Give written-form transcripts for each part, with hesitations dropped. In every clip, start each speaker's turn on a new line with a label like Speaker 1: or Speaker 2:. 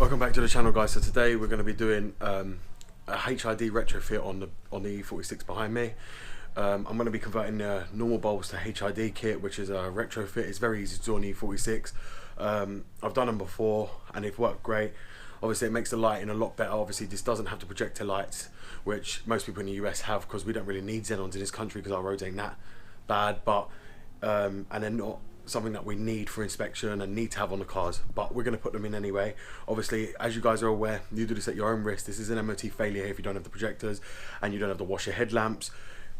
Speaker 1: Welcome back to the channel, guys. So today we're going to be doing a HID retrofit on the E46 behind me. I'm going to be converting normal bulbs to HID kit, which is a retrofit. It's very easy to do on the E46. I've done them before and they've worked great. Obviously it makes the lighting a lot better. Obviously this doesn't have the projector lights, which most people in the US have, because we don't really need Xenons in this country because our roads ain't that bad, but and they're not something that we need for inspection and need to have on the cars, but we're going to put them in anyway. Obviously, as you guys are aware, you do this at your own risk. This is an MOT failure if you don't have the projectors and you don't have to wash your headlamps.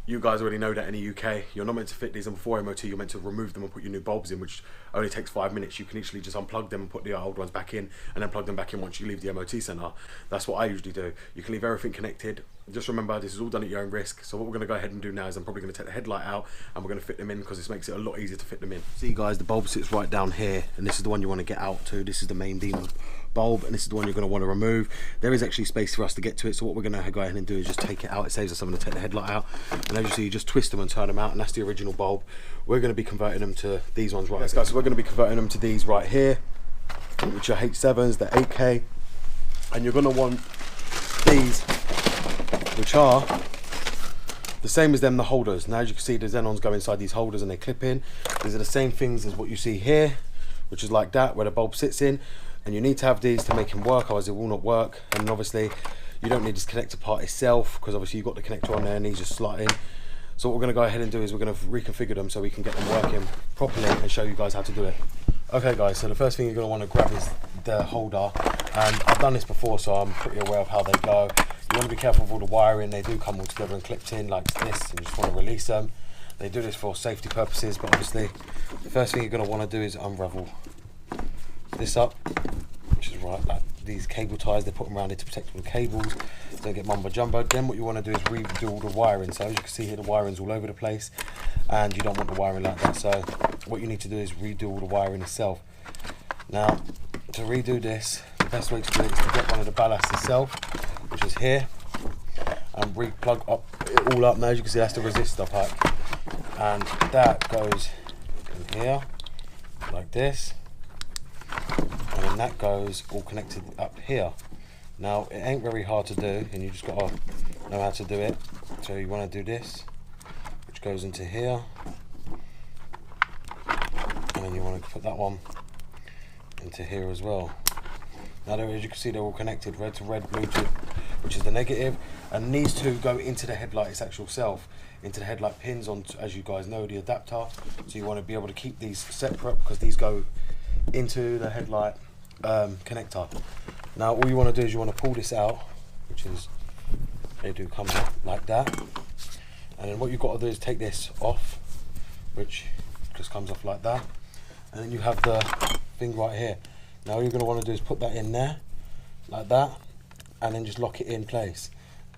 Speaker 1: You guys already know that in the UK, you're not meant to fit these, and before MOT, you're meant to remove them and put your new bulbs in, which only takes 5 minutes. You can literally just unplug them and put the old ones back in, and then plug them back in once you leave the MOT centre. That's what I usually do. You can leave everything connected. Just remember, this is all done at your own risk. So what we're going to go ahead and do now is I'm probably going to take the headlight out, and we're going to fit them in, because this makes it a lot easier to fit them in. See guys, the bulb sits right down here, and this is the one you want to get out to. This is the main demon bulb, and this is the one you're going to want to remove. There is actually space for us to get to it, so what we're going to go ahead and do is just take it out. It saves us having to take the headlight out, and as you see, you just twist them and turn them out, and that's the original bulb. We're going to be converting them to these ones right here. Yes guys, so we're going to be converting them to these right here, which are H7s, they're 8K, and you're going to want these, which are the same as them, the holders. Now as you can see, the Xenons go inside these holders and they clip in. These are the same things as what you see here, which is like that, where the bulb sits in. And you need to have these to make them work, otherwise it will not work. And obviously you don't need this connector part itself, because obviously you've got the connector on there and these just slot in. So what we're going to go ahead and do is we're going to reconfigure them so we can get them working properly and show you guys how to do it. Okay guys, so the first thing you're going to want to grab is the holder, and I've done this before so I'm pretty aware of how they go. You want to be careful with all the wiring. They do come all together and clipped in like this, and you just want to release them. They do this for safety purposes, but obviously the first thing you're going to want to do is unravel this up, which is right, like these cable ties, they put them around it to protect all the cables, don't get mumbo jumbo. Then what you want to do is redo all the wiring. So as you can see here, the wiring's all over the place, and you don't want the wiring like that. So what you need to do is redo all the wiring itself. Now to redo this, the best way to do it is to get one of the ballasts itself, which is here, and re-plug up it all up. Now as you can see, that's the resistor pack, and that goes in here like this, and then that goes all connected up here. Now it ain't very hard to do, and you just gotta know how to do it. So you want to do this, which goes into here, and then you want to put that one into here as well. Now there, as you can see, they're all connected, red to red, blue to, which is the negative, and these two go into the headlight, its actual self, into the headlight pins on, as you guys know, the adapter. So you want to be able to keep these separate, because these go into the headlight connector. Now all you want to do is you want to pull this out, which is, they do come like that, and then what you've got to do is take this off, which just comes off like that, and then you have the thing right here. Now all you're going to want to do is put that in there like that, and then just lock it in place.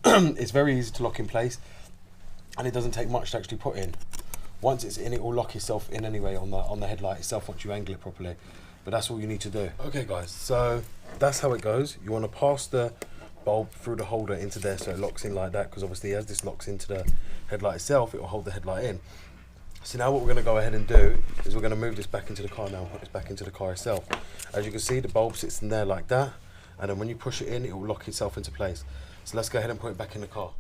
Speaker 1: It's very easy to lock in place, and it doesn't take much to actually put in. Once it's in, it will lock itself in anyway on the headlight itself once you angle it properly. But that's all you need to do. Okay guys, so that's how it goes. You want to pass the bulb through the holder into there so it locks in like that, because obviously as this locks into the headlight itself, it will hold the headlight in. So now what we're going to go ahead and do is we're going to move this back into the car now, put this back into the car itself. As you can see, the bulb sits in there like that, and then when you push it in, it will lock itself into place. So let's go ahead and put it back in the car.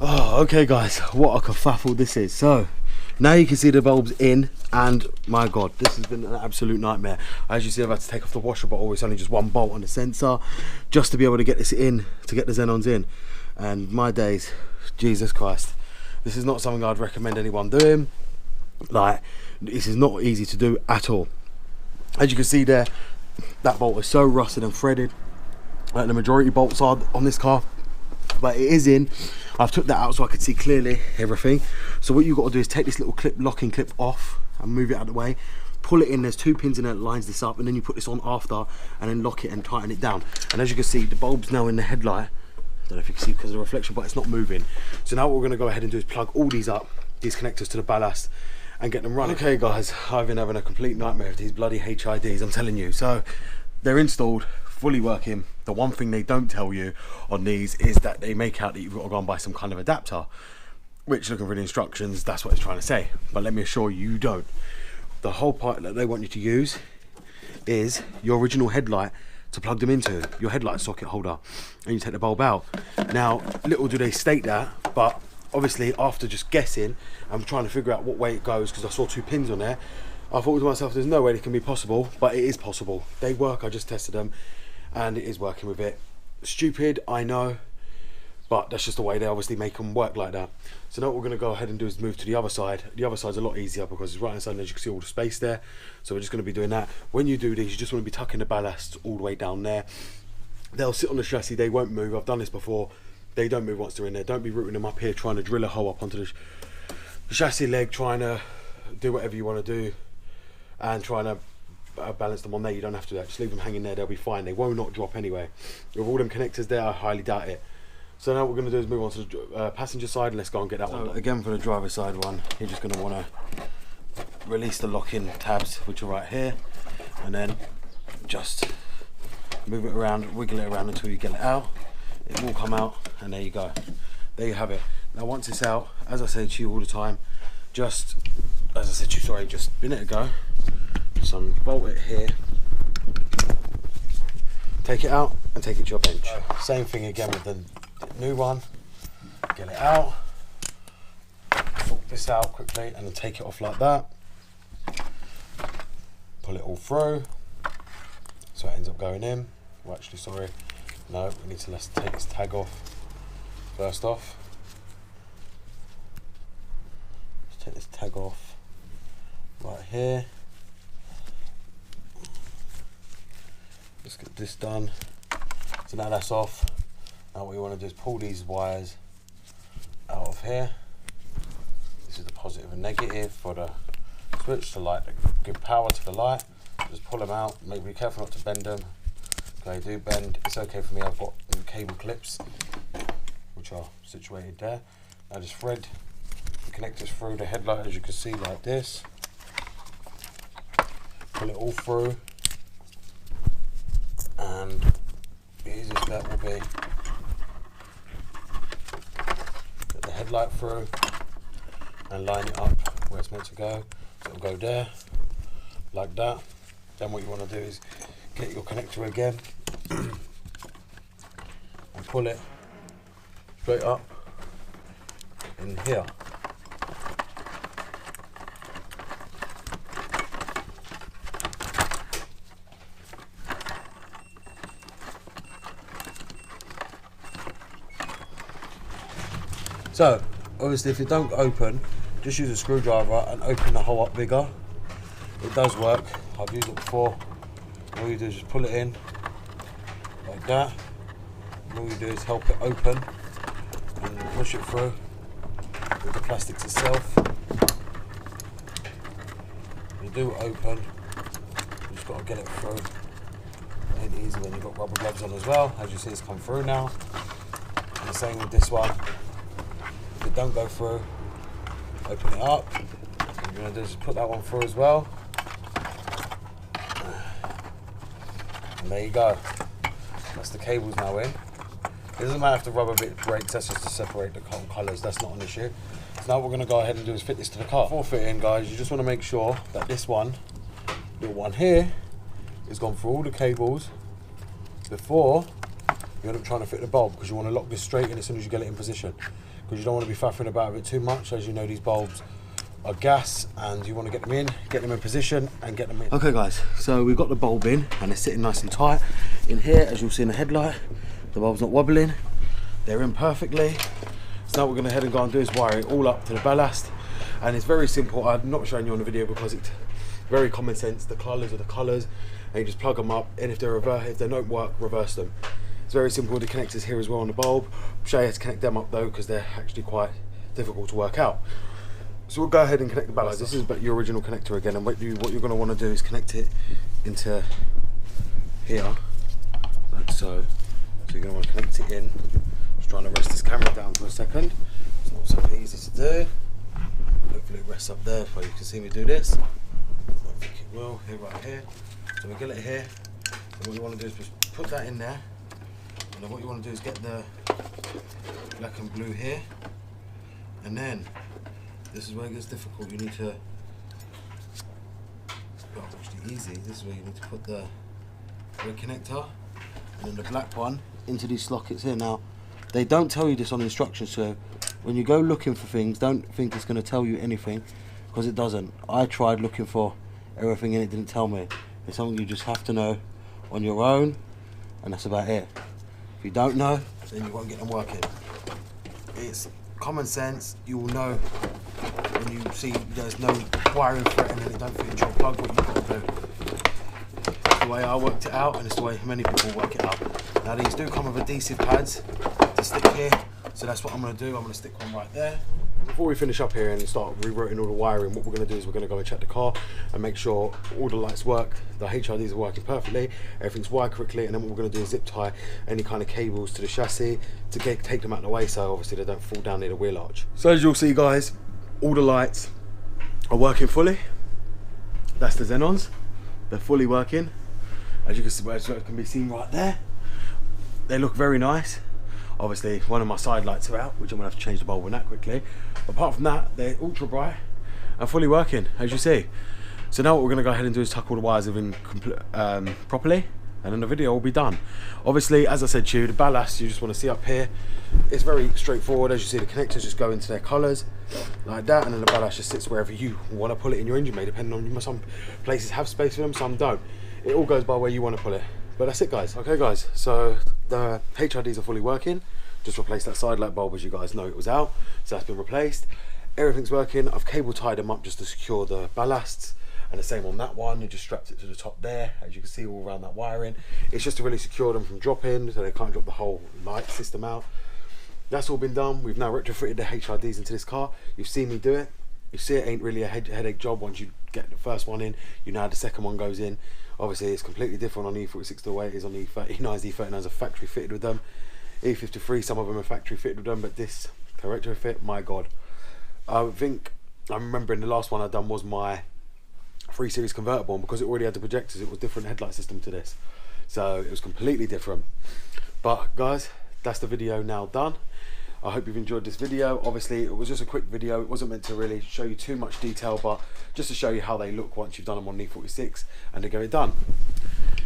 Speaker 1: Oh, okay guys, what a kerfuffle this is. So now you can see the bulbs in, and my god, this has been an absolute nightmare. As you see, I've had to take off the washer bottle. It's only just one bolt on the sensor just to be able to get this in, to get the Xenons in. And my days, Jesus Christ, this is not something I'd recommend anyone doing. Like, this is not easy to do at all. As you can see there, that bolt is so rusted and threaded, like the majority bolts are on this car, but it is in. I've took that out so I could see clearly everything. So what you've got to do is take this little clip, locking clip off, and move it out of the way. pull it in, there's 2 pins in it that lines this up, and then you put this on after and then lock it and tighten it down. And as you can see, the bulb's now in the headlight. I don't know if you can see because of the reflection, but it's not moving. So now what we're going to go ahead and do is plug all these up, these connectors to the ballast, and get them running. Okay guys, I've been having a complete nightmare with these bloody HIDs, I'm telling you. So they're installed, fully working. The one thing they don't tell you on these is that they make out that you've got to go and buy some kind of adapter, which, looking for the instructions, that's what it's trying to say. But let me assure you, you don't. The whole part that they want you to use is your original headlight to plug them into, your headlight socket holder, and you take the bulb out. Now, little do they state that, but obviously after just guessing, I'm trying to figure out what way it goes, because I saw 2 pins on there. I thought to myself, there's no way it can be possible, but it is possible. They work, I just tested them, and it is working with it. Stupid, I know, but that's just the way they obviously make them work like that. So now what we're going to go ahead and do is move to the other side. The other side's a lot easier because it's right inside, and as you can see all the space there. So we're just going to be doing that. When you do these, you just want to be tucking the ballast all the way down there. They'll sit on the chassis, they won't move. I've done this before. They don't move once they're in there. Don't be rooting them up here trying to drill a hole up onto the chassis leg, trying to do whatever you want to do and trying to balance them on there. You don't have to do that. Just leave them hanging there, they'll be fine. They will not drop anyway. With all them connectors there, I highly doubt it. So now what we're going to do is move on to the passenger side, and let's go and get that one done. Again, for the driver's side one, you're just going to want to release the lock-in tabs, which are right here, and then just move it around, wiggle it around until you get it out. It will come out, and there you go. There you have it. Now once it's out, as I say to you all the time, just, as I said to you, sorry, just a minute ago, just unbolt it here, take it out and take it to your bench. Same thing again with the new one. Get it out, sort this out quickly, and then take it off like that. Pull it all through, so it ends up going in. Well, actually, sorry, no, we need to let's take this tag off first off. Let's take this tag off right here. Let's get this done. So now that's off. Now what you want to do is pull these wires out of here. This is the positive and negative for the switch to light, give power to the light. Just pull them out. Be careful not to bend them. If they do bend, it's okay for me. I've got cable clips which are situated there. Now just thread the connectors through the headlight, as you can see, like this. Pull it all through, and the easiest step will be get the headlight through and line it up where it's meant to go. So it'll go there, like that. Then what you want to do is get your connector again and pull it straight up in here. So obviously if it don't open, just use a screwdriver and open the hole up bigger. It does work, I've used it before. All you do is just pull it in like that, and all you do is help it open and push it through with the plastics itself. You do open, you just got to get it through. It ain't easy when you've got rubber gloves on as well. As you see, it's come through now. And the same with this one. If it don't go through, open it up. What you're going to do is just put that one through as well. And there you go. That's the cables now in. It doesn't matter if the rubber bit breaks, that's just to separate the colours, that's not an issue. So now what we're going to go ahead and do is fit this to the car. Before fitting, guys, you just want to make sure that this one, little one here, is gone through all the cables before you end up trying to fit the bulb, because you want to lock this straight in as soon as you get it in position. Because you don't want to be faffing about with it too much. As you know, these bulbs are gas, and you want to get them in position and get them in. Okay guys, so we've got the bulb in and it's sitting nice and tight in here. As you'll see in the headlight, the bulb's not wobbling, they're in perfectly. So now what we're going to head and go and do is wire it all up to the ballast, and it's very simple. I'm not showing you on the video because it's very common sense. The colours are the colours, and you just plug them up, and if they don't work, reverse them. It's very simple. The connectors here as well on the bulb. I'll show you how to connect them up though, because they're actually quite difficult to work out. So we'll go ahead and connect the ballast. This is your original connector again, and what you're going to want to do is connect it into here, like so. So you're going to want to connect it in. Just trying to rest this camera down for a second. It's not so easy to do. Hopefully it rests up there so you can see me do this. I think it will, here, right here. So we'll get it here. And what you want to do is just put that in there. And then what you want to do is get the black and blue here. And then, this is where it gets difficult. You need to, well, actually easy. This is where you need to put the red connector and then the black one into these sockets here. Now, they don't tell you this on instructions, so when you go looking for things, don't think it's going to tell you anything, because it doesn't. I tried looking for everything and it didn't tell me. It's something you just have to know on your own, and that's about it. If you don't know, then you won't get them working. It's common sense. You will know when you see there's no wiring thread and then it don't fit into your plug what you've got to do. It's the way I worked it out, and it's the way many people work it out. Now these do come with adhesive pads to stick here, so that's what I'm going to do. I'm going to stick one right there. Before we finish up here and start rewriting all the wiring, what we're going to do is we're going to go and check the car and make sure all the lights work, the HIDs are working perfectly, everything's wired correctly, and then what we're going to do is zip tie any kind of cables to the chassis to take them out of the way, so obviously they don't fall down near the wheel arch. So as you'll see, guys, all the lights are working fully. That's the Xenons. They're fully working. As you can see, as it can be seen right there, they look very nice. Obviously, one of my side lights are out, which I'm going to have to change the bulb on that quickly. Apart from that, they're ultra bright and fully working, as you see. So now what we're going to go ahead and do is tuck all the wires in properly, and then the video will be done. Obviously, as I said to you, the ballast you just want to see up here, it's very straightforward. As you see, the connectors just go into their colours like that, and then the ballast just sits wherever you want to pull it in your engine bay, depending on, some places have space for them, some don't. It all goes by where you want to pull it. But that's it, guys. Okay, guys, so the HIDs are fully working. Just replaced that side light bulb, as you guys know it was out, so that's been replaced. Everything's working. I've cable tied them up just to secure the ballasts, and the same on that one. I just strapped it to the top there, as you can see all around that wiring. It's just to really secure them from dropping, so they can't drop the whole light system out. That's all been done. We've now retrofitted the HIDs into this car. You've seen me do it. You see, it ain't really a headache job. Once you get the first one in, you know how the second one goes in. Obviously, it's completely different on E46 the way it is on E39s. E39s are factory fitted with them. E53, some of them are factory fitted with them, but this retrofit, my God. I think, I'm remembering the last one I done was my 3 Series convertible, and because it already had the projectors, it was different headlight system to this. So it was completely different. But guys, that's the video now done. I hope you've enjoyed this video. Obviously, it was just a quick video. It wasn't meant to really show you too much detail, but just to show you how they look once you've done them on E46 and to get it done.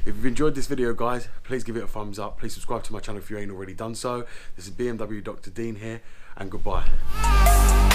Speaker 1: If you've enjoyed this video, guys, please give it a thumbs up. Please subscribe to my channel if you ain't already done so. This is BMW Dr. Dean here, and goodbye.